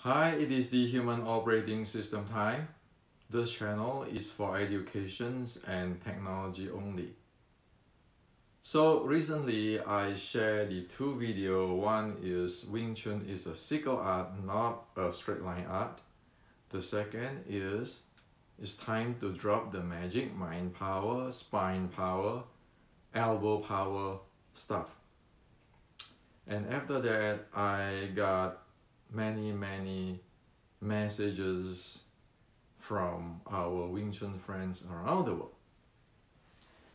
Hi, it is the Human Operating System time. This channel is for educations and technology only. So recently I shared the two videos. One is Wing Chun is a circle art, not a straight line art. The second is it's time to drop the magic mind power, spine power, elbow power stuff. And after that I got many messages from our Wing Chun friends around the world.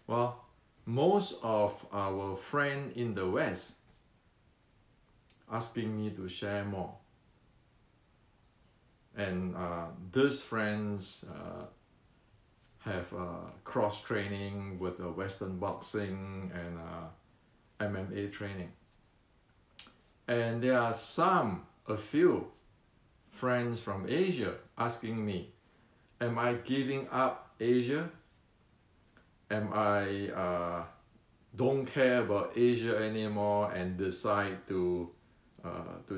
Well, most of our friends in the West asking me to share more. And these friends have cross training with Western boxing and MMA training. And there are a few friends from Asia asking me, am I giving up Asia? Am I don't care about Asia anymore and decide to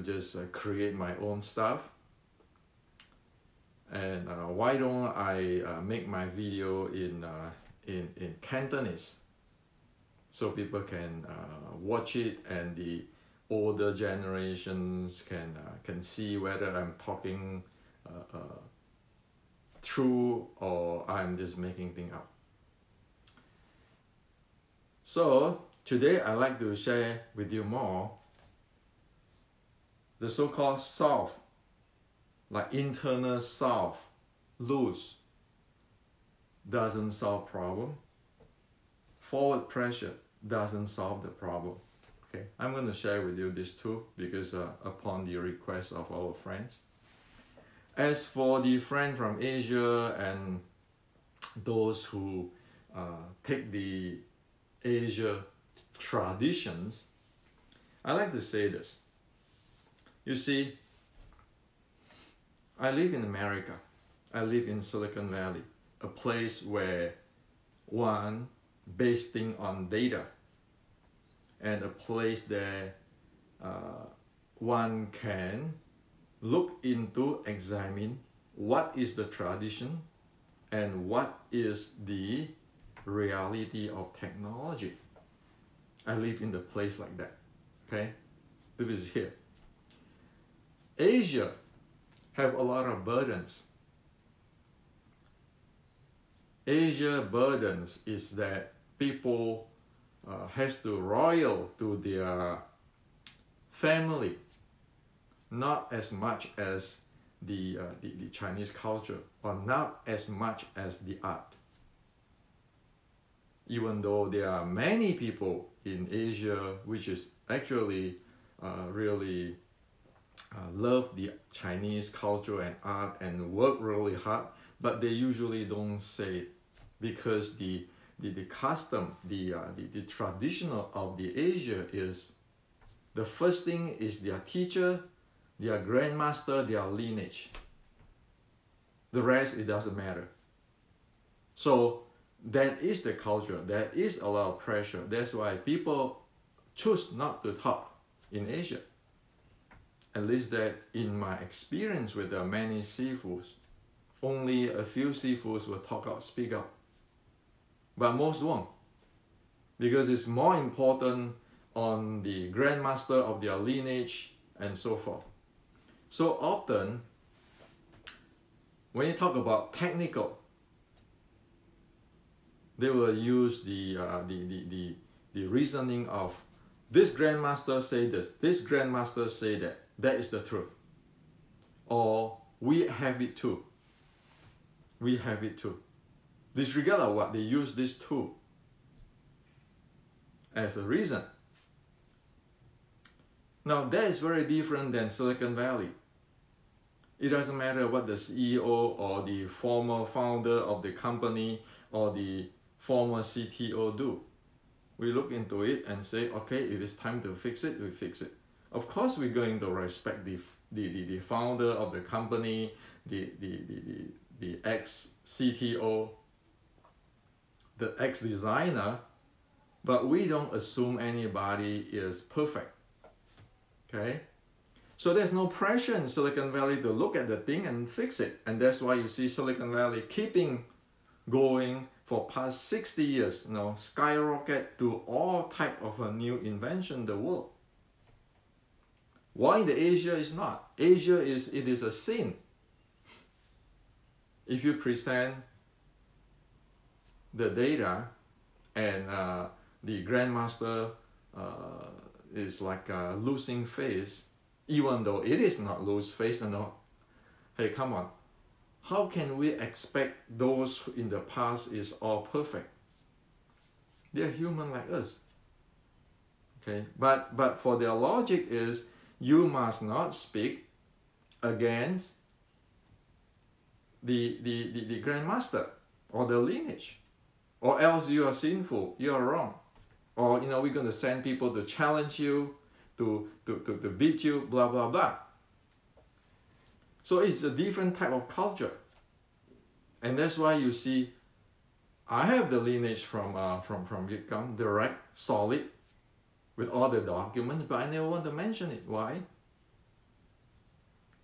just create my own stuff? And why don't I make my video in Cantonese so people can watch it and the older generations can see whether I'm talking true or I'm just making things up. So today I'd like to share with you more the so-called solve, like internal solve, loose, doesn't solve problem. Forward pressure doesn't solve the problem. Okay, I'm going to share with you these two because upon the request of our friends. As for the friend from Asia and those who take the Asia traditions, I like to say this. You see, I live in America. I live in Silicon Valley, a place where one based on data and a place that one can look into, examine what is the tradition and what is the reality of technology. I live in the place like that, okay? This is here. Asia have a lot of burdens. Asia burdens is that people has to royal to their family, not as much as the Chinese culture, or not as much as the art. Even though there are many people in Asia which is actually really love the Chinese culture and art and work really hard, but they usually don't say it because the custom, the traditional of the Asia is the first thing is their teacher, their grandmaster, their lineage. The rest, it doesn't matter. So that is the culture. There is a lot of pressure. That's why people choose not to talk in Asia. At least that in my experience with many sifus, only a few sifus will talk out, speak out. But most won't, because it's more important on the grandmaster of their lineage and so forth. So often, when you talk about technical, they will use the reasoning of this grandmaster say this grandmaster say that. That is the truth. Or we have it too. We have it too. Disregard of what they use this tool as a reason. Now that is very different than Silicon Valley. It doesn't matter what the CEO or the former founder of the company or the former CTO do. We look into it and say, okay, if it's time to fix it, we fix it. Of course, we're going to respect the founder of the company, the ex-CTO, the ex-designer, but we don't assume anybody is perfect, okay? So there's no pressure in Silicon Valley to look at the thing and fix it. And that's why you see Silicon Valley keeping going for past 60 years, skyrocket to all type of a new invention in the world. Why the Asia is not? Asia it is a sin. If you present the data and the grandmaster is like losing face, even though it is not lose face and all. Hey, come on. How can we expect those in the past is all perfect? They're human like us. Okay, but for their logic is you must not speak against the grandmaster or the lineage, or else you are sinful, you are wrong. Or we're going to send people to challenge you, to beat you, blah blah blah. So it's a different type of culture, and that's why you see I have the lineage from Vietnam, direct, solid, with all the documents, but I never want to mention it. Why?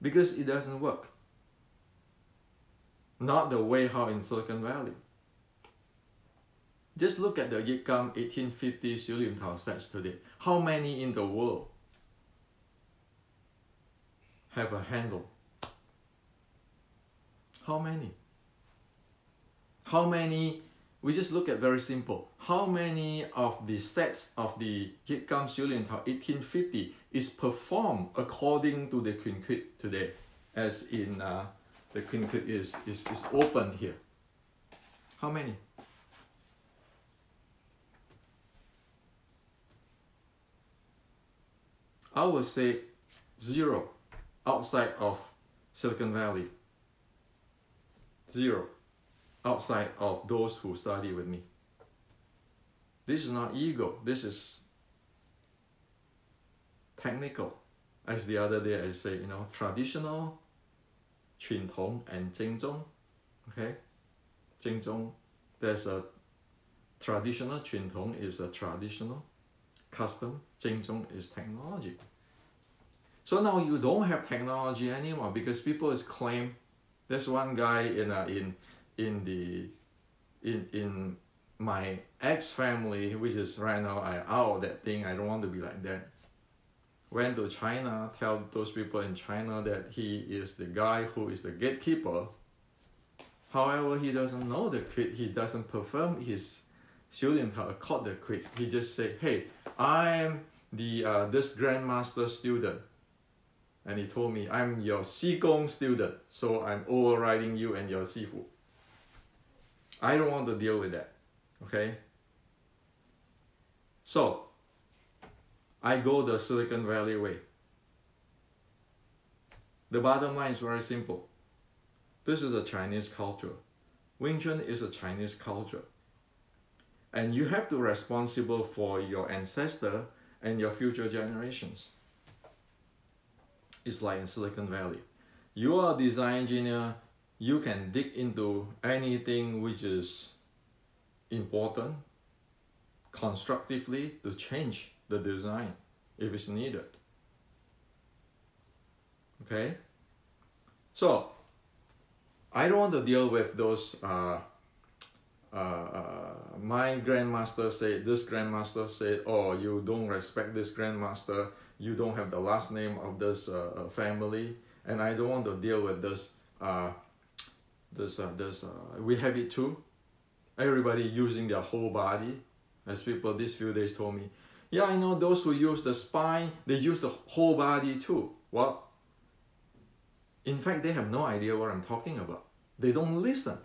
Because it doesn't work. Not the way how in Silicon Valley. Just look at the Yitgam 1850 Silim Tao sets today. How many in the world have a handle? How many? How many? We just look at very simple. How many of the sets of the Yitgam Silim Tao 1850 is performed according to the Queen Quid today? As in the Queen Quid is open here. How many? I would say 0 outside of Silicon Valley. 0 outside of those who study with me. This is not ego, this is technical. As the other day I say, traditional, 传统 and 正宗. Okay? 正宗, there's a traditional, 传统 is a traditional custom, 正宗 is technology. So now you don't have technology anymore because people is claim. There's one guy in my ex family, which is right now I out that thing. I don't want to be like that. Went to China, tell those people in China that he is the guy who is the gatekeeper. However, he doesn't know the quid. He doesn't perform his student called the quid. He just say, "Hey, I'm the this grandmaster student," and he told me, "I'm your Xigong student, so I'm overriding you and your Sifu." I don't want to deal with that. Okay. So I go the Silicon Valley way. The bottom line is very simple. This is a Chinese culture. Wing Chun is a Chinese culture. And you have to be responsible for your ancestor and your future generations. It's like in Silicon Valley. You are a design engineer, you can dig into anything which is important constructively to change the design if it's needed. Okay? So, I don't want to deal with those my grandmaster said, this grandmaster said, oh, you don't respect this grandmaster, you don't have the last name of this family, and I don't want to deal with this, we have it too. Everybody using their whole body. As people these few days told me, yeah, I know those who use the spine, they use the whole body too. Well, in fact, they have no idea what I'm talking about. They don't listen.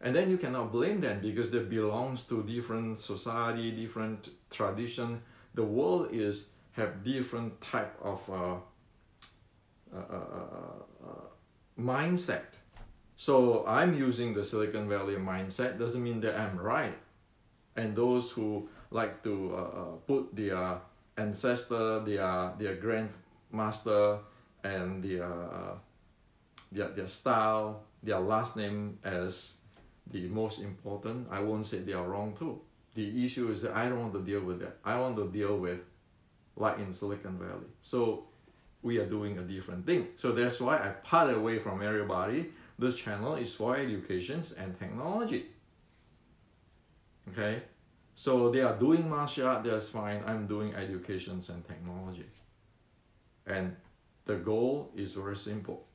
And then you cannot blame them because they belongs to different society, different tradition. The world have different type of mindset. So I'm using the Silicon Valley mindset, doesn't mean that I'm right. And those who like to put their ancestor, their grandmaster, and their style, their last name as the most important, I won't say they are wrong too. The issue is that I don't want to deal with that. I want to deal with like in Silicon Valley. So we are doing a different thing. So that's why I part away from everybody. This channel is for educations and technology. Okay, so they are doing martial art, that's fine. I'm doing educations and technology. And the goal is very simple.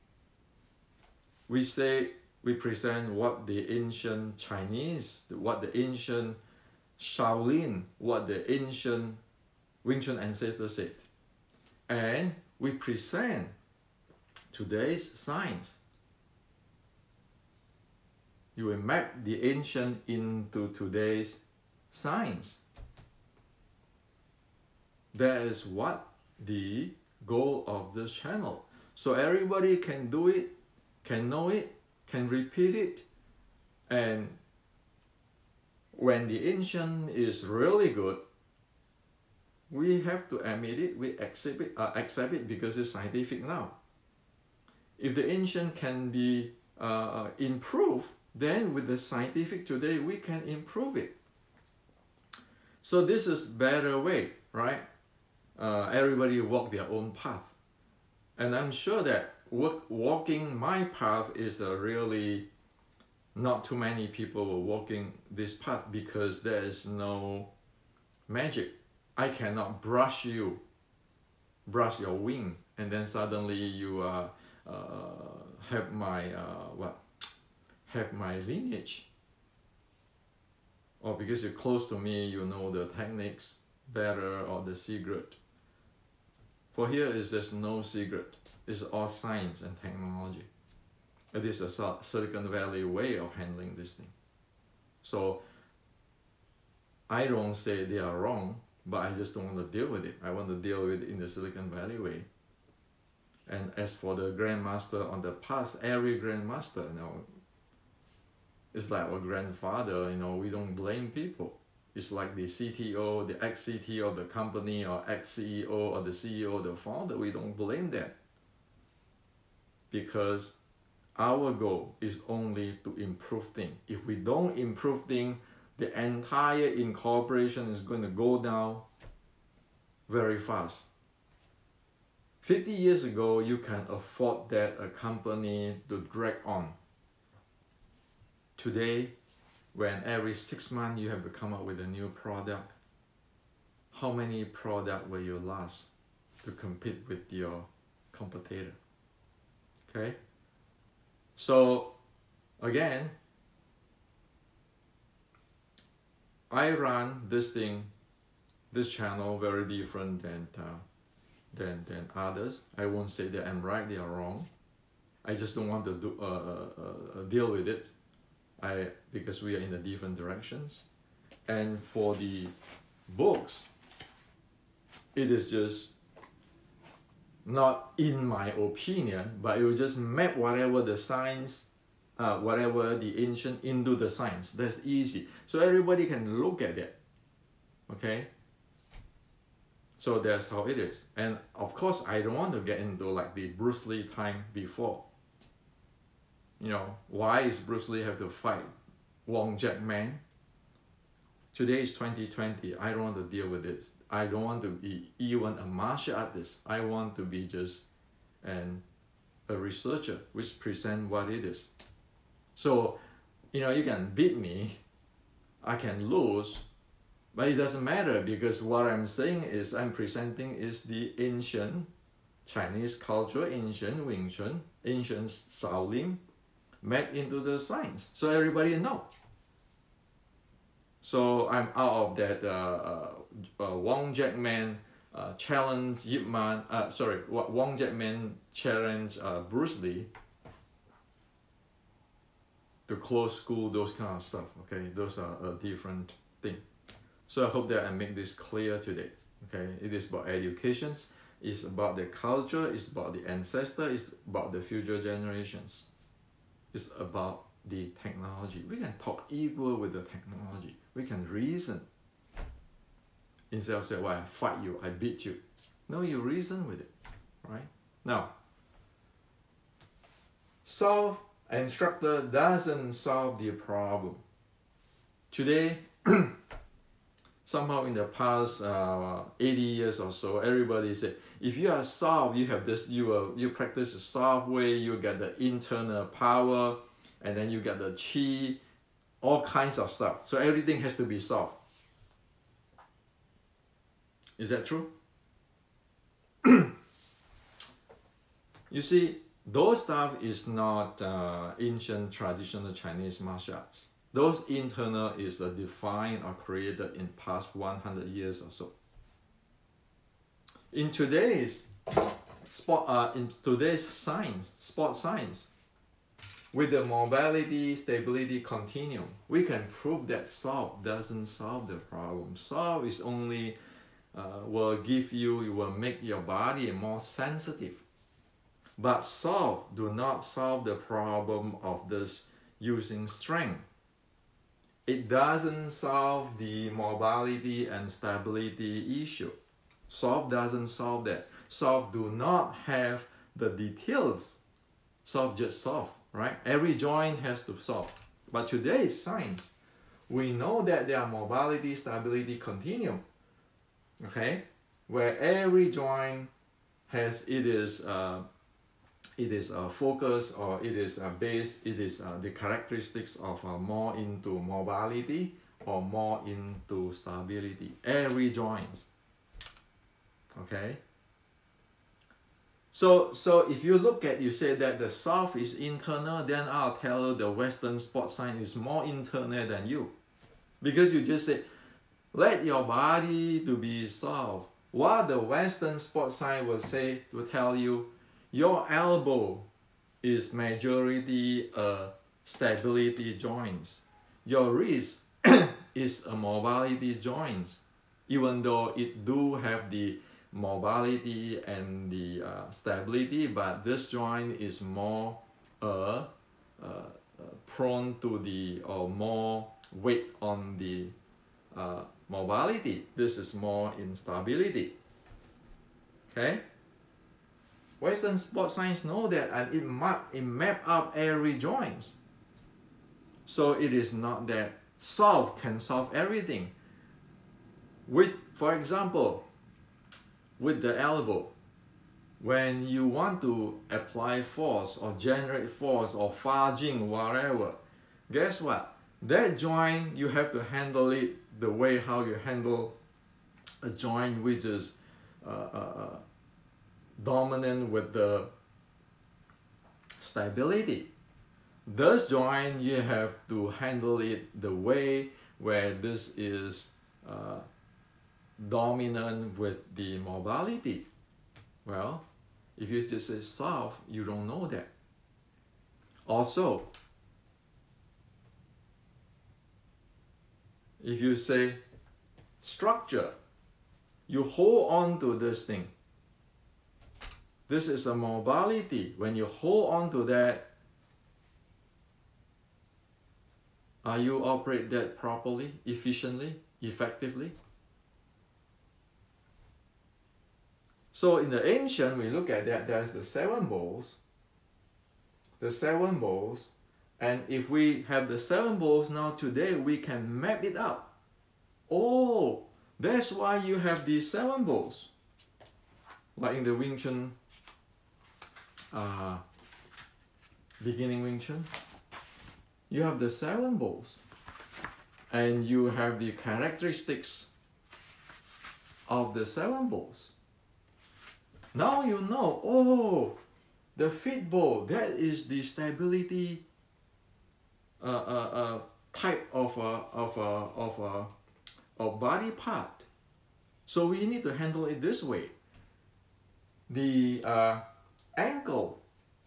We present what the ancient Chinese, what the ancient Shaolin, what the ancient Wing Chun ancestors said. And we present today's science. You will map the ancient into today's science. That is what the goal of this channel. So everybody can do it, can know it, can repeat it, and when the ancient is really good, we have to admit it, we accept it because it's scientific now. If the ancient can be improved, then with the scientific today, we can improve it. So this is better way, right? Everybody walk their own path. And I'm sure that walking my path is really not too many people were walking this path because there is no magic. I cannot brush your wing, and then suddenly you have my have my lineage. Or because you're close to me, you know the techniques better or the secret. For here is there's no secret. It's all science and technology. It is a Silicon Valley way of handling this thing. So I don't say they are wrong, but I just don't want to deal with it. I want to deal with it in the Silicon Valley way. And as for the grandmaster on the past, every grandmaster, it's like our grandfather, we don't blame people. It's like the CTO, the ex-CTO of the company, or ex-CEO, or the CEO, the founder, we don't blame them. Because our goal is only to improve things. If we don't improve things, the entire incorporation is going to go down very fast. 50 years ago, you can afford that a company to drag on. Today, when every 6 months you have to come up with a new product, how many products will you last to compete with your competitor? Okay? So, again, I run this channel very different than others. I won't say that I'm right, they are wrong. I just don't want to deal with it. Because we are in the different directions. And for the books, it is just not in my opinion, but it will just map whatever the science, whatever the ancient into the science. That's easy. So everybody can look at it. Okay? So that's how it is. And of course, I don't want to get into like the Bruce Lee time before. Why is Bruce Lee have to fight Wong Jack Man? Today is 2020. I don't want to deal with this. I don't want to be even a martial artist. I want to be just a researcher which present what it is. So, you can beat me, I can lose, but it doesn't matter because what I'm saying is I'm presenting is the ancient Chinese culture, ancient Wing Chun, ancient Shaolin, mapped into the science, so everybody know. So I'm out of that Wong Jack Man challenge Yip Man. Wong Jack Man challenge Bruce Lee to close school, those kind of stuff. Okay, those are a different thing. So I hope that I make this clear today. Okay, it is about educations. It's about the culture. It's about the ancestor. It's about the future generations. It's about the technology. We can talk equal with the technology. We can reason. Instead of saying, well, I fight you, I beat you. No, you reason with it, right? Now, instructor doesn't solve the problem. Today, somehow in the past 80 years or so, everybody said, if you are soft, you have this, you practice the soft way, you get the internal power, and then you get the chi, all kinds of stuff. So everything has to be soft. Is that true? You see, those stuff is not ancient traditional Chinese martial arts. Those internal is defined or created in past 100 years or so. In today's sport science, with the mobility stability continuum, we can prove that soft doesn't solve the problem. Soft is only will make your body more sensitive. But soft do not solve the problem of this using strength. It doesn't solve the mobility and stability issue. Soft doesn't solve that. Soft do not have the details. Soft just soft, right? Every joint has to solve. But today's science, we know that there are mobility, stability continuum, okay? Where every joint has it is a focus, or it is a base, it is the characteristics of more into mobility or more into stability. Every joint. Okay. So if you look at, you say that the soft is internal, then I'll tell you the Western sports science is more internal than you. Because you just say, let your body to be soft. What the Western sports science will tell you, your elbow is majority stability joints. Your wrist is a mobility joints, even though it do have the mobility and the stability, but this joint is more prone to the, or more weight on the mobility. This is more instability. Okay. Western sports science know that, and it map up every joint. So it is not that soft can solve everything. For example, with the elbow, when you want to apply force or generate force or farjing, whatever, guess what? That joint, you have to handle it the way how you handle a joint which is dominant with the stability. This joint, you have to handle it the way where this is dominant with the mobility. Well, if you just say soft, you don't know that. Also, if you say structure, you hold on to this thing. This is a mobility. When you hold on to that, are you operate that properly, efficiently, effectively? So in the ancient, we look at that, there's the 7 bowls. The 7 bowls. And if we have the 7 bowls now today, we can map it up. Oh, that's why you have these 7 bowls. Like in the Wing Chun, beginning Wing Chun, you have the 7 bowls. And you have the characteristics of the 7 bowls. Now you know, oh, the feet bowl, that is the stability type of body part. So we need to handle it this way. The ankle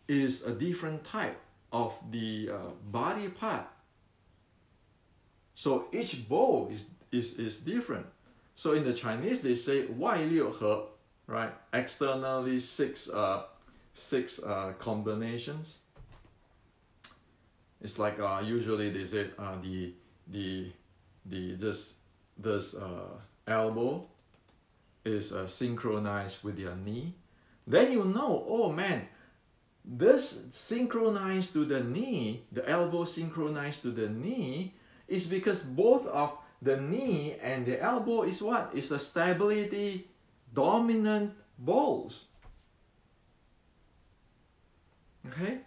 is a different type of the body part. So each bowl is different. So in the Chinese, they say 外六合, right? Externally 6 combinations. It's like usually they say this elbow is synchronized with your knee. Then you know, oh man, this synchronized to the knee, the elbow synchronized to the knee, is because both of the knee and the elbow is what? It's a stability dominant balls. Okay?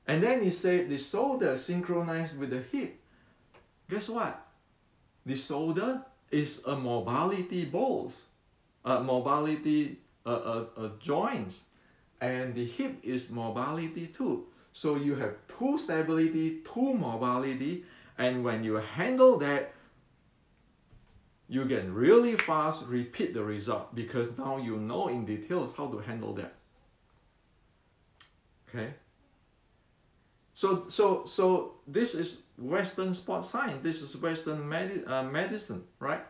And then he said the shoulder synchronized with the hip. Guess what? The shoulder is a mobility balls, mobility joints, and the hip is mobility too. So you have two stability, two mobility, and when you handle that, you can really fast repeat the result because now you know in details how to handle that. Okay. So this is Western sports science. This is Western medicine, right?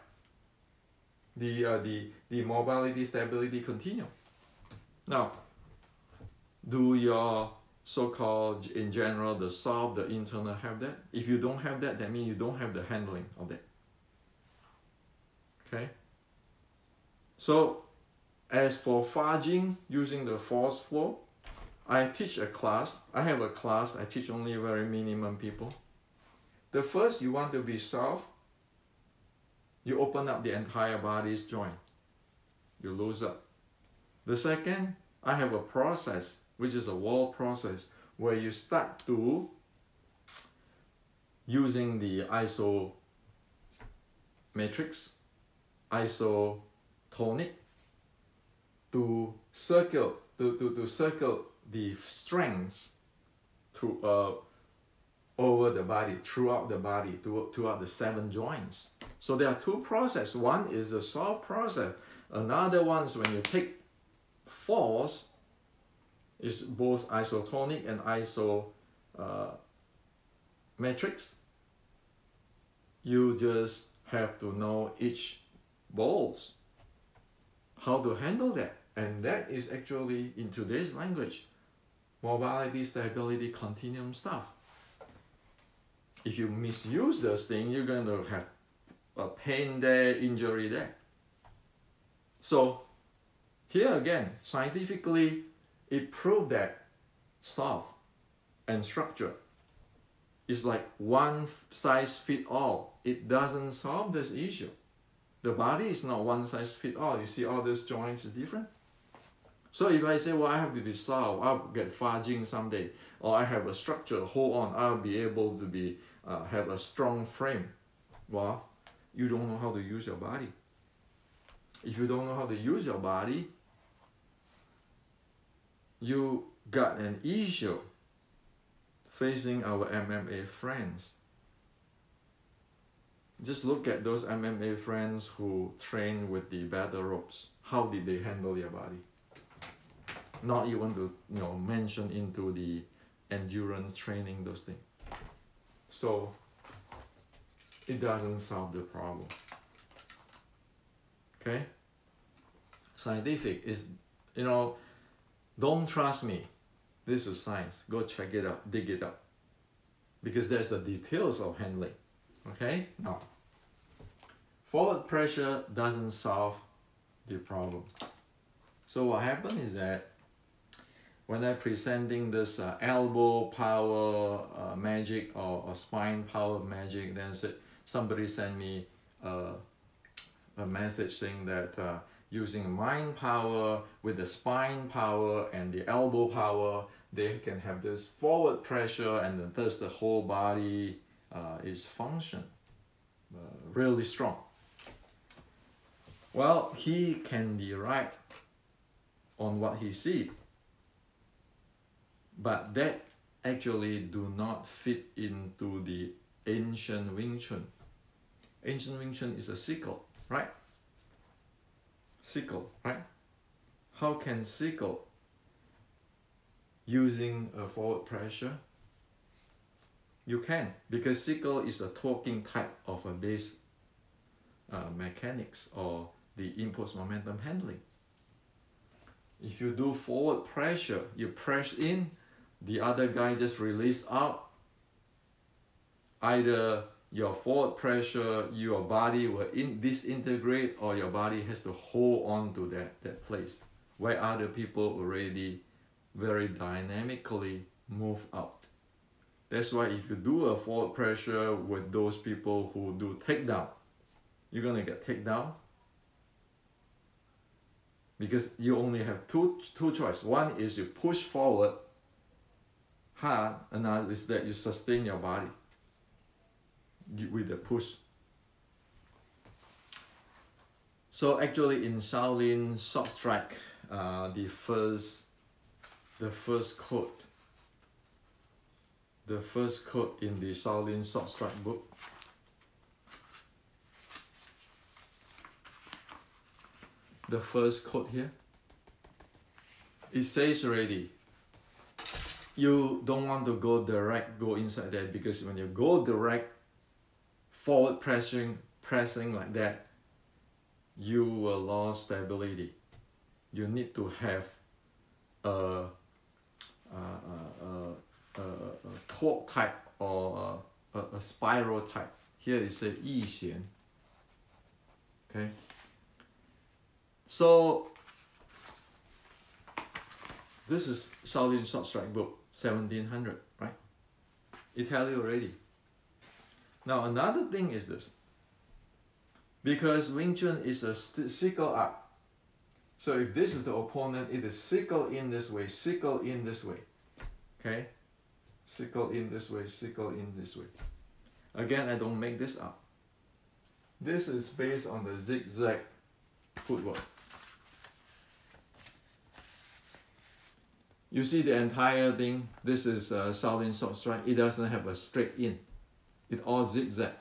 The mobility stability continuum. Now, do your so-called in general the soft, the internal have that? If you don't have that, that means you don't have the handling of that. Okay. So, as for fudging using the force flow, I teach a class. I have a class. I teach only very minimum people. The first, you want to be soft. You open up the entire body's joint. You lose up. The second, I have a process, which is a wall process, where you start to using the isometrics, isotonic, to circle the strengths through over the body, throughout the body, throughout the 7 joints. So there are 2 processes. One is the soft process. Another one is when you take force, is both isotonic and isometrics. You just have to know each balls, how to handle that. And that is actually, in today's language, mobility, stability, continuum stuff. If you misuse those things, you're going to have a pain there, injury there. So here again, scientifically, it proved that soft and structure is like one size fit all. It doesn't solve this issue. The body is not one size fit all. You see all these joints are different. So if I say, well, I have to be soft, I'll get fudging someday, or I have a structure, hold on, I'll be able to be have a strong frame. Well, you don't know how to use your body. If you don't know how to use your body, you got an issue facing our MMA friends. Just look at those MMA friends who train with the battle ropes. How did they handle their body? Not even to mention into the endurance training, those things. So it doesn't solve the problem. Okay? Scientific is, don't trust me. This is science. Go check it out, dig it up. Because there's the details of handling. Okay? Now, forward pressure doesn't solve the problem. So what happened is that when I'm presenting this elbow power magic or spine power magic, then somebody sent me a message saying that using mind power with the spine power and the elbow power, they can have this forward pressure, and thus the whole body is function really strong. Well, he can be right on what he sees, but that actually do not fit into the ancient Wing Chun. Ancient Wing Chun is a sickle, right? Sickle, right? How can sickle using a forward pressure? You can, because sickle is a torquing type of a base mechanics or the impulse momentum handling. If you do forward pressure, you press in, the other guy just release out. Either your forward pressure, your body will disintegrate, or your body has to hold on to that place where other people already very dynamically move out. That's why if you do a forward pressure with those people who do takedown, you're gonna get takedown, because you only have two choices. One is you push forward hard, another is that you sustain your body with the push. So actually in Shaolin Short Strike, the first quote in the Shaolin Short Strike book, the first quote here, it says already, you don't want to go inside there, because when you go direct forward pressing like that, you will lose stability. You need to have a torque type or a spiral type. Here it says 一弦. Okay. So this is Shaolin Short Strike book, 1700, right? It tells you already. Now another thing is this. Because Wing Chun is a circle art. So if this is the opponent, it is circle in this way, circle in this way. Okay? Circle in this way, circle in this way. Again, I don't make this up. This is based on the zigzag footwork. You see the entire thing, this is Shaolin Short Strike. It doesn't have a straight in. It all zigzag.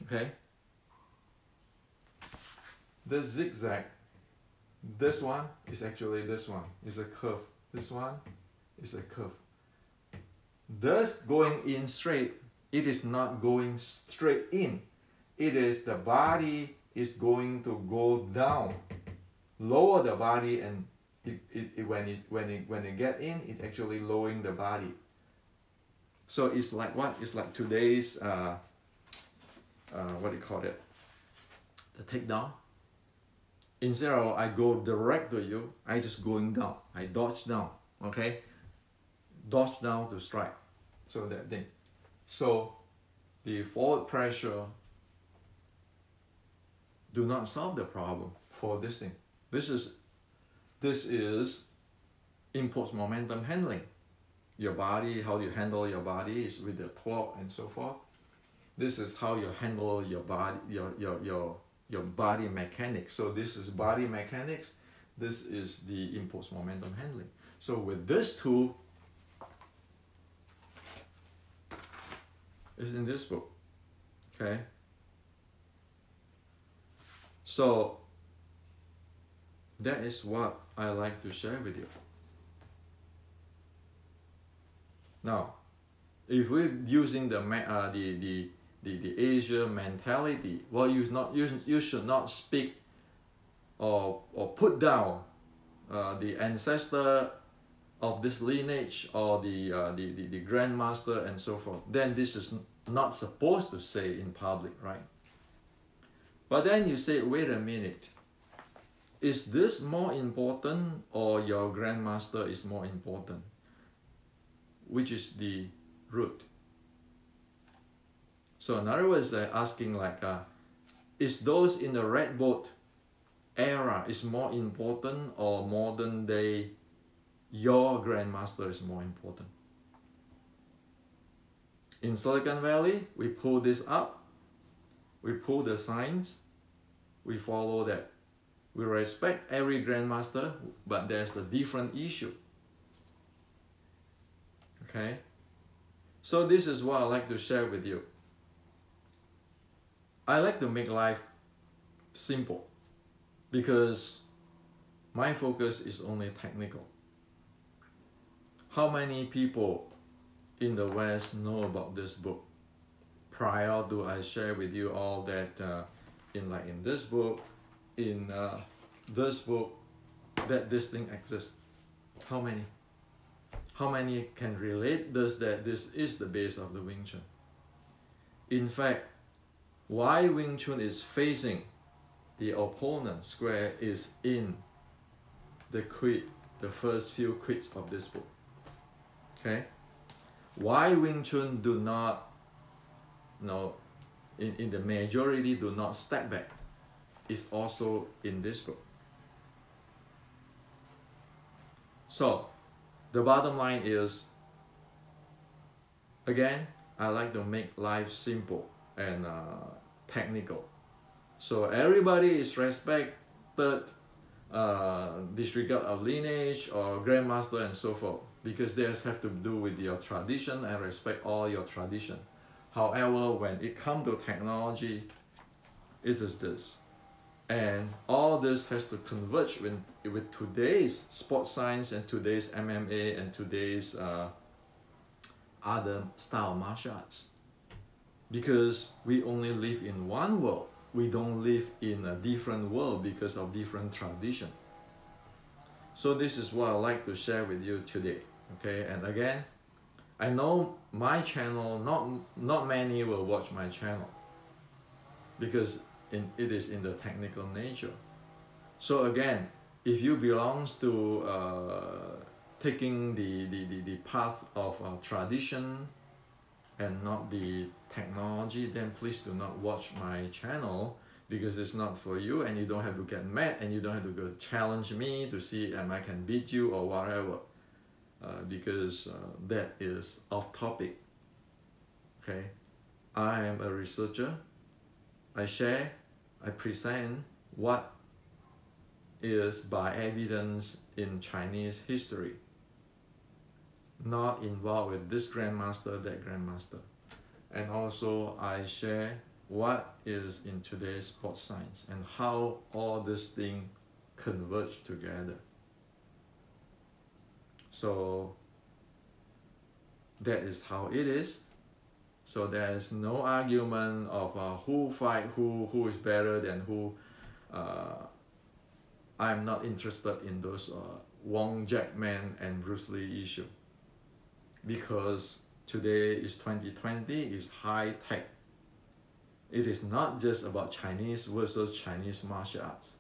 Okay? This zigzag, this one is actually this one, is a curve. This one is a curve. Thus going in straight, it is not going straight in. It is the body is going to go down. Lower the body, and when it get in, it's actually lowering the body. So it's like what? It's like today's what do you call it? The takedown. Instead of I go direct to you, I just going down. I dodge down, okay? Dodge down to strike. So that thing. So the forward pressure do not solve the problem for this thing. This is impulse momentum handling. Your body, how you handle your body is with the torque and so forth. This is how you handle your body, your body mechanics. So this is body mechanics. This is the impulse momentum handling. So with this tool, it's in this book. Okay. So that is what I like to share with you. Now, if we're using the Asia mentality, well, you should not speak or put down the ancestor of this lineage or the grandmaster and so forth. Then this is not supposed to say in public, right? But then you say, wait a minute, is this more important or your grandmaster is more important? Which is the root? So in other words, they're asking like, is those in the red boat era is more important, or modern day your grandmaster is more important? In Silicon Valley, we pull this up, we pull the signs, we follow that. We respect every grandmaster, but there's a different issue. Okay? So this is what I like to share with you. I like to make life simple because my focus is only technical. How many people in the West know about this book? Prior to I share with you all that in this book, in this book, that this thing exists. How many? How many can relate this, that this is the base of the Wing Chun? In fact, why Wing Chun is facing the opponent square is in the first few quits of this book. Okay? Why Wing Chun do not, in the majority do not step back is also in this book. So the bottom line is, again, I like to make life simple and technical. So everybody is respected, disregard of lineage or grandmaster and so forth, because this have to do with your tradition and respect all your tradition. However, when it comes to technology, it is this. And all this has to converge with today's sports science and today's MMA and today's other style martial arts. Because we only live in one world. We don't live in a different world because of different tradition. So this is what I'd like to share with you today. Okay, and again, I know my channel, not many will watch my channel because it is in the technical nature. So again, if you belongs to taking the path of tradition and not the technology, then please do not watch my channel, because it's not for you, and you don't have to get mad, and you don't have to go challenge me to see I can beat you or whatever, because that is off topic. Okay, I am a researcher. I share, I present what is by evidence in Chinese history, not involved with this grandmaster, that grandmaster. And also I share what is in today's sports science and how all these things converge together. So that is how it is. So there is no argument of who fight who is better than who. I'm not interested in those Wong Jackman and Bruce Lee issue, because today is 2020, is high tech. It is not just about Chinese versus Chinese martial arts.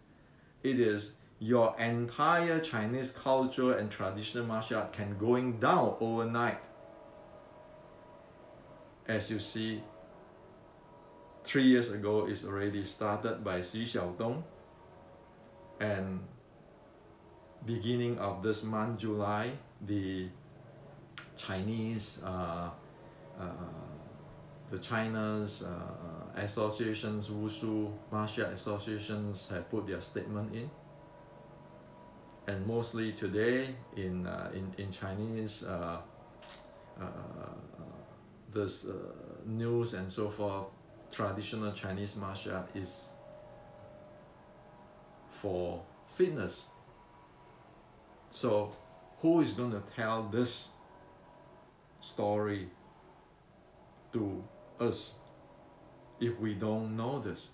It is your entire Chinese culture and traditional martial art can going down overnight. As you see, 3 years ago it's already started by Xu Xiaodong, and beginning of this month, July, the Chinese, the China's associations, Wushu martial associations have put their statement in, and mostly today in Chinese, this news and so forth, traditional Chinese martial art is for fitness. So who is going to tell this story to us if we don't know this?